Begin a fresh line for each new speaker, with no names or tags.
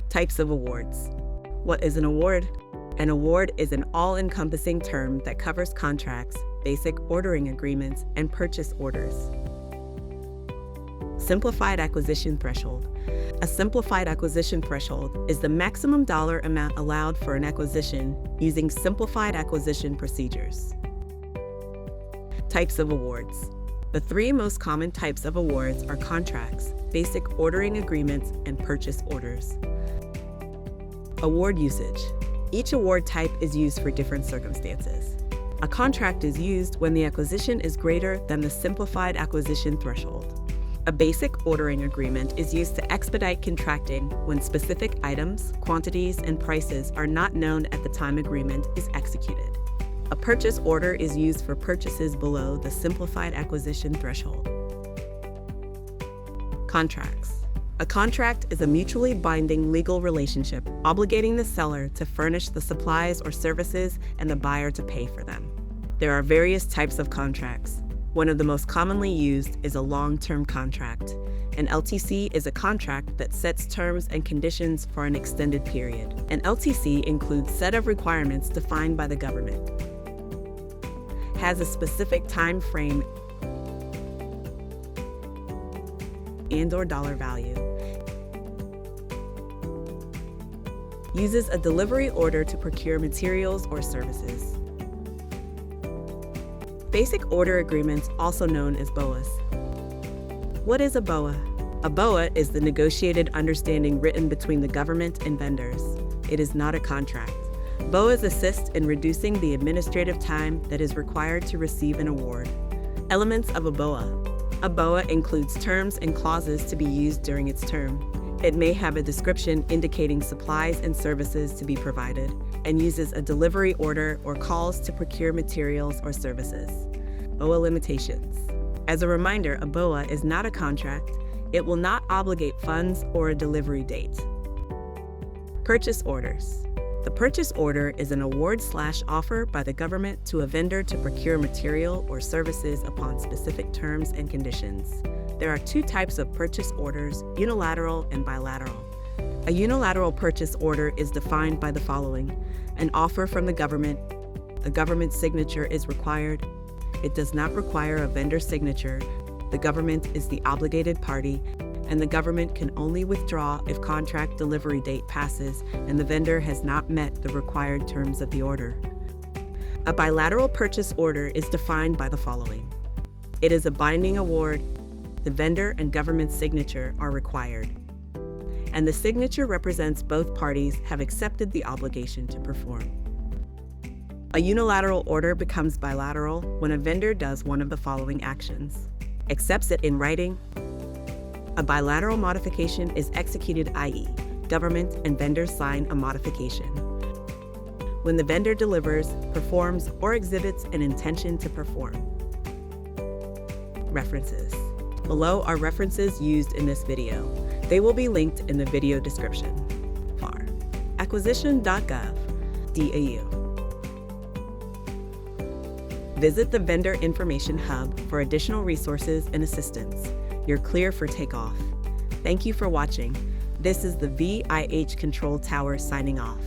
Types of awards. What is an award? An award is an all-encompassing term that covers contracts, basic ordering agreements, and purchase orders. Simplified acquisition threshold. A simplified acquisition threshold is the maximum dollar amount allowed for an acquisition using simplified acquisition procedures. Types of awards. The three most common types of awards are contracts, basic ordering agreements, and purchase orders. Award usage. Each award type is used for different circumstances. A contract is used when the acquisition is greater than the simplified acquisition threshold. A basic ordering agreement is used to expedite contracting when specific items, quantities, and prices are not known at the time agreement is executed. A purchase order is used for purchases below the simplified acquisition threshold. Contracts. A contract is a mutually binding legal relationship obligating the seller to furnish the supplies or services and the buyer to pay for them. There are various types of contracts. One of the most commonly used is a long-term contract. An LTC is a contract that sets terms and conditions for an extended period. An LTC includes a set of requirements defined by the government, has a specific time frame and/or dollar value, uses a delivery order to procure materials or services. Basic order agreements, also known as BOAs. What is a BOA? A BOA is the negotiated understanding written between the government and vendors. It is not a contract. BOAs assist in reducing the administrative time that is required to receive an award. Elements of a BOA. A BOA includes terms and clauses to be used during its term. It may have a description indicating supplies and services to be provided, and uses a delivery order or calls to procure materials or services. BOA limitations. As a reminder, a BOA is not a contract. It will not obligate funds or a delivery date. Purchase orders. The purchase order is an award/offer by the government to a vendor to procure material or services upon specific terms and conditions. There are two types of purchase orders, unilateral and bilateral. A unilateral purchase order is defined by the following: an offer from the government. The government's signature is required. It does not require a vendor's signature. The government is the obligated party, and the government can only withdraw if contract delivery date passes and the vendor has not met the required terms of the order. A bilateral purchase order is defined by the following: it is a binding award. The vendor and government signature are required, and the signature represents both parties have accepted the obligation to perform. A unilateral order becomes bilateral when a vendor does one of the following actions: accepts it in writing. A bilateral modification is executed, i.e., government and vendor sign a modification when the vendor delivers, performs, or exhibits an intention to perform. References. Below are references used in this video. They will be linked in the video description. FAR. Acquisition.gov. DAU. Visit the Vendor Information Hub for additional resources and assistance. You're clear for takeoff. Thank you for watching. This is the VIH Control Tower signing off.